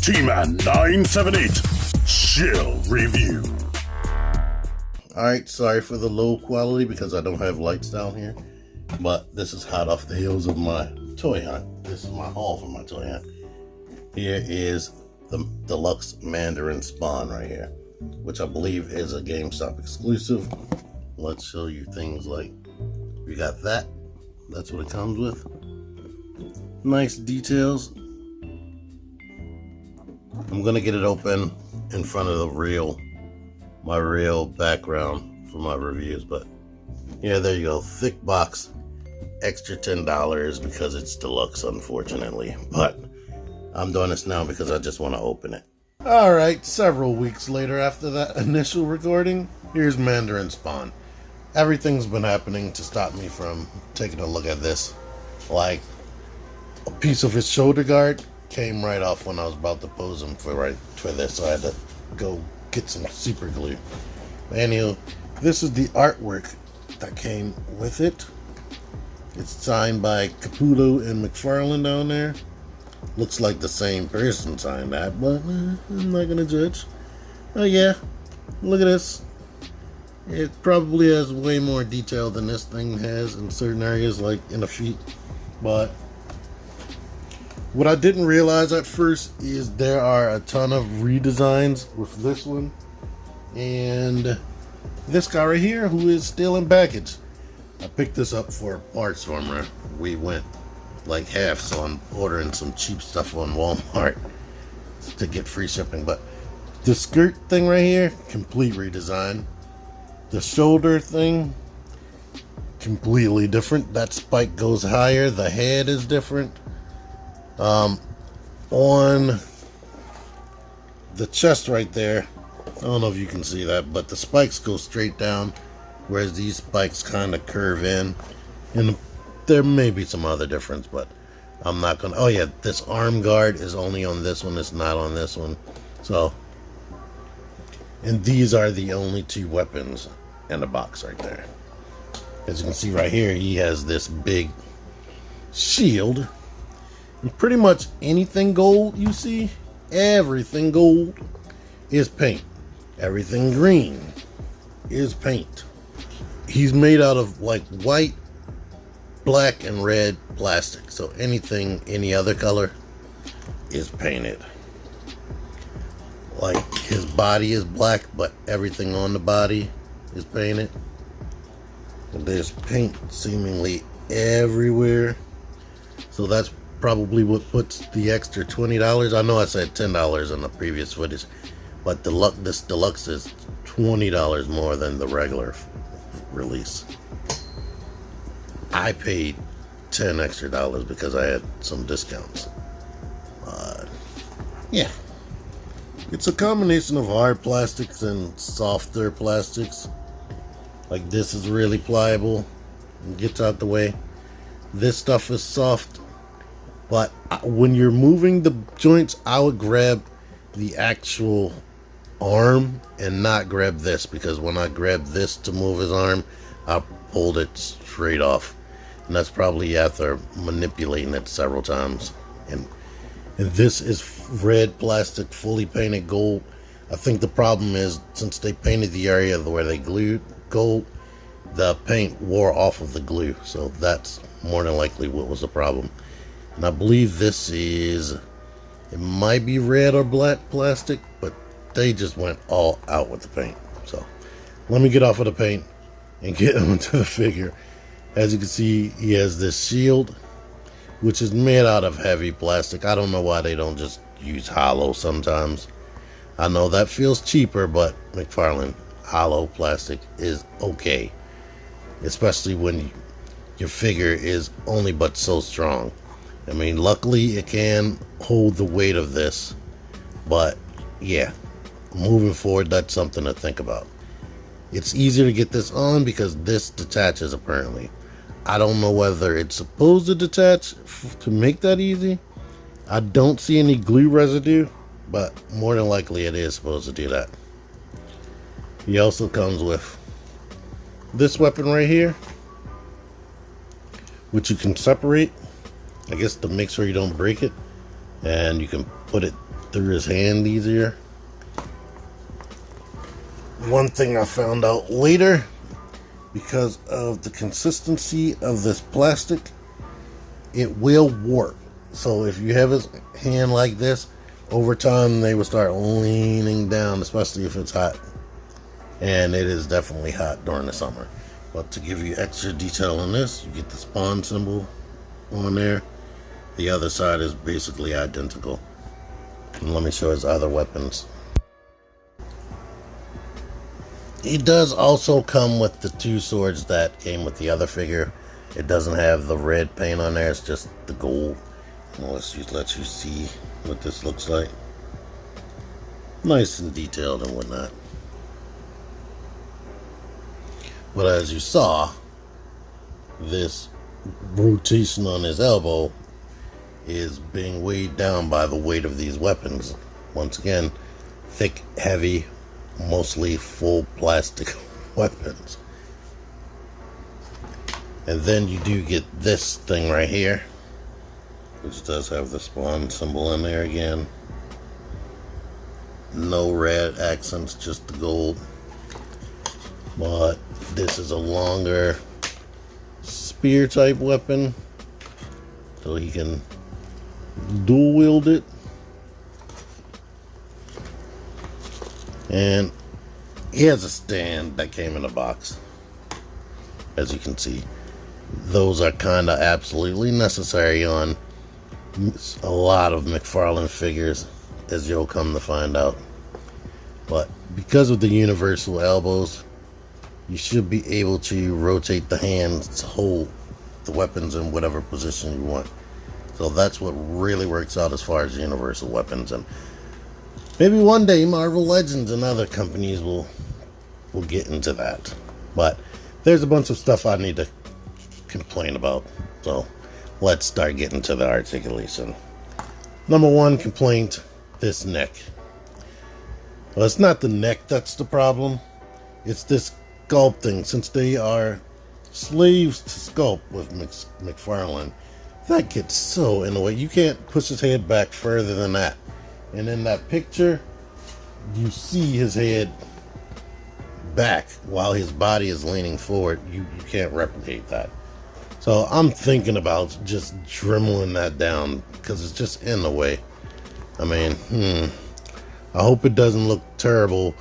T-Man 978 Chill Review. Alright, sorry for the low quality because I don't have lights down here, but this is hot off the heels of my toy hunt. This is my haul for my toy hunt. Here is the Deluxe Mandarin Spawn right here, which I believe is a GameStop exclusive. Let's show you things like, we got that. That's what it comes with. Nice details. I'm gonna get it open in front of my real background for my reviews, but yeah, there you go. Thick box, extra $10 because it's deluxe, unfortunately, but I'm doing this now because I just want to open it. All right, several weeks later after that initial recording, here's Mandarin Spawn. Everything's been happening to stop me from taking a look at this. Like, a piece of his shoulder guard came right off when I was about to pose him for this, so I had to go get some super glue. Anywho, this is the artwork that came with it. It's signed by Caputo and McFarlane down there. Looks like the same person signed that, but I'm not gonna judge. Oh yeah, look at this. It probably has way more detail than this thing has in certain areas, like in the feet. But what I didn't realize at first is there are a ton of redesigns with this one and this guy right here who is still in package. I picked this up for parts from her. We went like half, so I'm ordering some cheap stuff on Walmart to get free shipping. But the skirt thing right here, complete redesign. The shoulder thing, completely different. That spike goes higher. The head is different. On the chest right there, I don't know if you can see that, but the spikes go straight down, whereas these spikes kind of curve in. And there may be some other difference, but I'm not gonna. Oh yeah, this arm guard is only on this one, it's not on this one. So, and these are the only two weapons in the box right there. As you can see right here, he has this big shield. And pretty much anything gold you see, everything gold is paint. Everything green is paint. He's made out of like white, black, and red plastic. So anything, any other color is painted. Like his body is black, but everything on the body is painted. And there's paint seemingly everywhere. So that's probably what puts the extra $20. I know I said $10 in the previous footage, but this deluxe is $20 more than the regular release. I paid $10 extra because I had some discounts. Yeah, it's a combination of hard plastics and softer plastics. Like this is really pliable and gets out the way. This stuff is soft, but when you're moving the joints, I would grab the actual arm and not grab this, because when I grabbed this to move his arm, I pulled it straight off. And that's probably after manipulating it several times. And this is red plastic, fully painted gold. I think the problem is, since they painted the area where they glued gold, the paint wore off of the glue. So that's more than likely what was the problem. And I believe this is, it might be red or black plastic, but they just went all out with the paint. So let me get off of the paint and get onto the figure. As you can see, he has this shield, which is made out of heavy plastic. I don't know why they don't just use hollow sometimes. I know that feels cheaper, but McFarlane, hollow plastic is okay. Especially when your figure is only but so strong. I mean, luckily it can hold the weight of this, but yeah, moving forward, that's something to think about. It's easier to get this on because this detaches apparently. I don't know whether it's supposed to detach to make that easy. I don't see any glue residue, but more than likely it is supposed to do that. He also comes with this weapon right here, which you can separate, I guess, to make sure you don't break it. And you can put it through his hand easier. One thing I found out later, because of the consistency of this plastic, it will warp. So if you have his hand like this, over time they will start leaning down, especially if it's hot. And it is definitely hot during the summer. But to give you extra detail on this, you get the spawn symbol on there. The other side is basically identical. And let me show his other weapons. He does also come with the 2 swords that came with the other figure. It doesn't have the red paint on there, it's just the gold. Let's just let you see what this looks like. Nice and detailed and whatnot. But as you saw, this rotation on his elbow is being weighed down by the weight of these weapons. Once again, thick, heavy, mostly full plastic weapons. And then you do get this thing right here, which does have the spawn symbol in there again. No red accents, just the gold. But this is a longer spear type weapon, so he can dual wield it. And he has a stand that came in a box. As you can see, those are kind of absolutely necessary on a lot of McFarlane figures, as you'll come to find out. But because of the universal elbows, you should be able to rotate the hands to hold the weapons in whatever position you want. So that's what really works out as far as universal weapons. And maybe one day Marvel Legends and other companies will get into that. But there's a bunch of stuff I need to complain about. So let's start getting to the articulation. Number 1 complaint, this neck. Well, it's not the neck that's the problem. It's this sculpting. Since they are slaves to sculpt with McFarlane, that gets so in the way. You can't push his head back further than that. And in that picture, you see his head back while his body is leaning forward. You can't replicate that. So I'm thinking about just dremeling that down because it's just in the way. I mean, I hope it doesn't look terrible.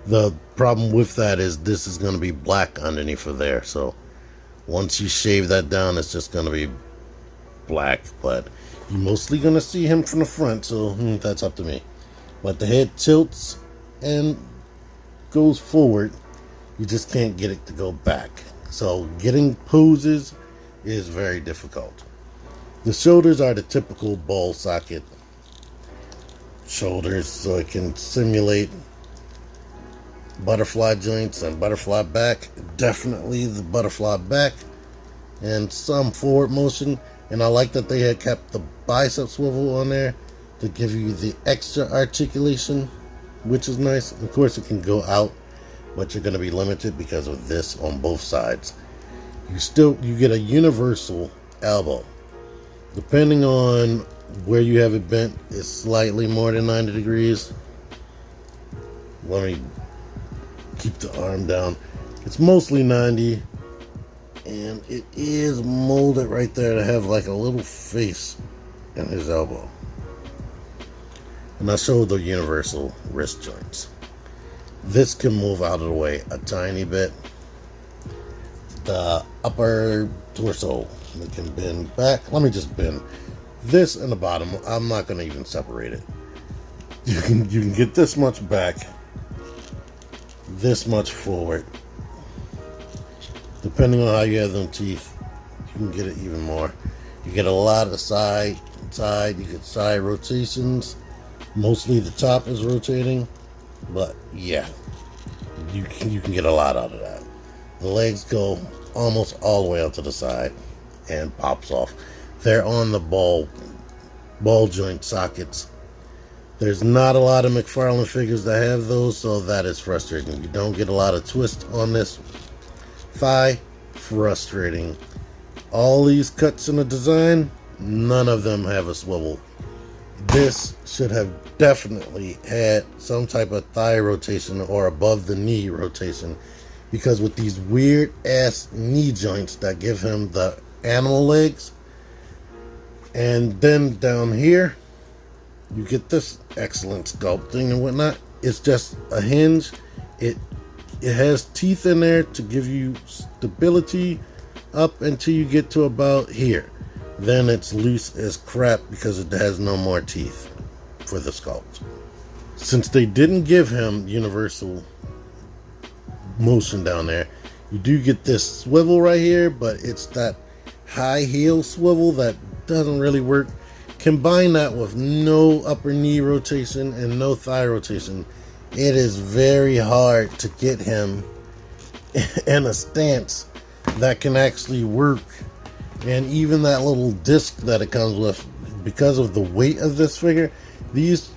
The problem with that is this is going to be black underneath of there. So once you shave that down, it's just going to be black. But you're mostly going to see him from the front, so that's up to me. But the head tilts and goes forward. You just can't get it to go back. So getting poses is very difficult. The shoulders are the typical ball socket shoulders, so it can simulate butterfly joints and butterfly back. Definitely the butterfly back and some forward motion. And I like that they had kept the bicep swivel on there to give you the extra articulation, which is nice. Of course it can go out, but you're going to be limited because of this on both sides. You get a universal elbow. Depending on where you have it bent, it's slightly more than 90 degrees. Let me keep the arm down. It's mostly 90, and it is molded right there to have like a little face in his elbow. And I showed the universal wrist joints. This can move out of the way a tiny bit. The upper torso, it can bend back. Let me just bend this and the bottom. I'm not going to even separate it. You can get this much back, this much forward. Depending on how you have them teeth, you can get it even more. You get a lot of side. You get side rotations. Mostly the top is rotating, but yeah, you can get a lot out of that. The legs go almost all the way out to the side and pops off. They're on the ball joint sockets. There's not a lot of McFarlane figures that have those, so that is frustrating. You don't get a lot of twist on this thigh. Frustrating. All these cuts in the design, none of them have a swivel. this should have definitely had some type of thigh rotation or above the knee rotation, because with these weird ass knee joints that give him the animal legs, and then down here you get this excellent sculpting and whatnot. It's just a hinge. It has teeth in there to give you stability up until you get to about here. Then it's loose as crap because it has no more teeth for the sculpt. Since they didn't give him universal motion down there, you do get this swivel right here, but it's that high heel swivel that doesn't really work. Combine that with no upper knee rotation and no thigh rotation, it is very hard to get him in a stance that can actually work. And even that little disc that it comes with, because of the weight of this figure, these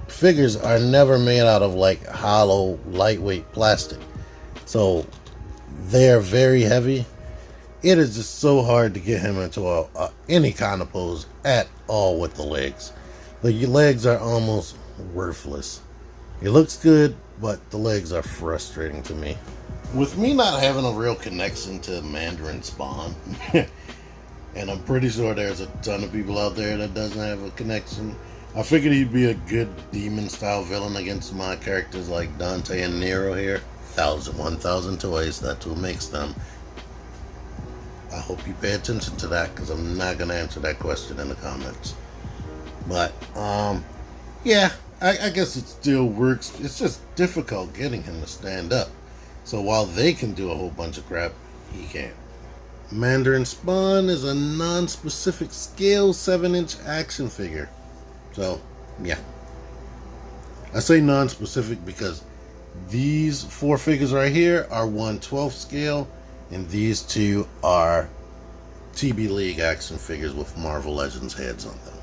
figures are never made out of like hollow, lightweight plastic. So they're very heavy. It is just so hard to get him into any kind of pose at all with the legs. The legs are almost worthless. It looks good, but the legs are frustrating to me. With me not having a real connection to Mandarin Spawn, and I'm pretty sure there's a ton of people out there that doesn't have a connection, I figured he'd be a good demon-style villain against my characters like Dante and Nero here. 1,000 toys, that's what makes them. I hope you pay attention to that, because I'm not going to answer that question in the comments. But, yeah, I guess it still works. It's just difficult getting him to stand up. So while they can do a whole bunch of crap, he can't. Mandarin Spawn is a non-specific scale 7-inch action figure. So, yeah. I say non-specific because these 4 figures right here are 1/12 scale, and these 2 are TB League action figures with Marvel Legends heads on them.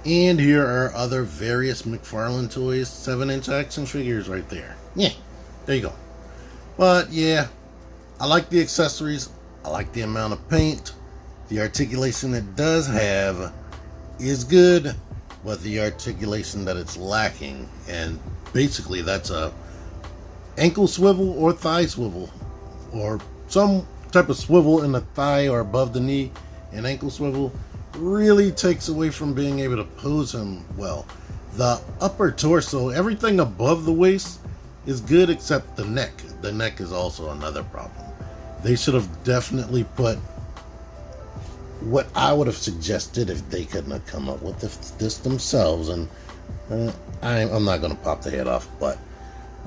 And here are other various McFarlane toys 7-inch action figures right there. Yeah, there you go. But yeah, I like the accessories. I like the amount of paint. The articulation it does have is good, but the articulation that it's lacking, and basically that's a ankle swivel or thigh swivel, or some type of swivel in the thigh or above the knee, and ankle swivel really takes away from being able to pose him well. The upper torso, everything above the waist is good except the neck. The neck is also another problem. They should have definitely put what I would have suggested if they couldn't have come up with this themselves. And I'm not going to pop the head off, but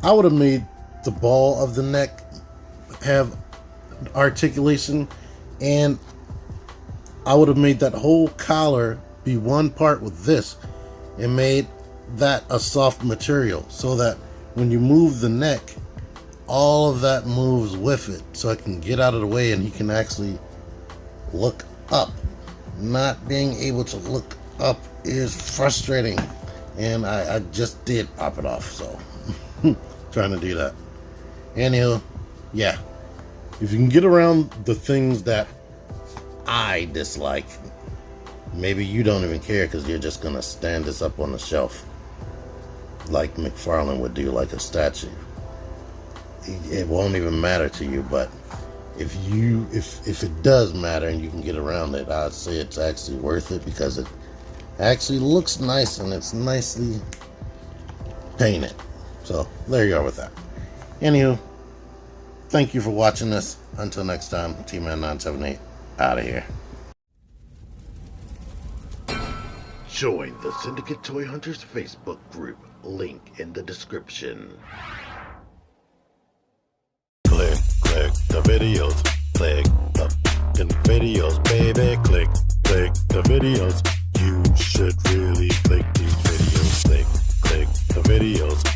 I would have made the ball of the neck have articulation, and I would have made that whole collar be one part with this and made that a soft material, so that when you move the neck, all of that moves with it, so it can get out of the way and he can actually look up. Not being able to look up is frustrating, and I just did pop it off, so trying to do that. Anywho, yeah, if you can get around the things that I dislike, maybe you don't even care because you're just gonna stand this up on the shelf like McFarlane would do, like a statue. It won't even matter to you. But if it does matter and you can get around it, I'd say it's actually worth it, because it actually looks nice and it's nicely painted. So there you are with that. Anywho, thank you for watching this. Until next time, T-Man978 out of here. Join the Syndicate Toy Hunters Facebook group. Link in the description. Click the videos. Click the videos, baby. Click the videos. You should really click these videos. Click the videos.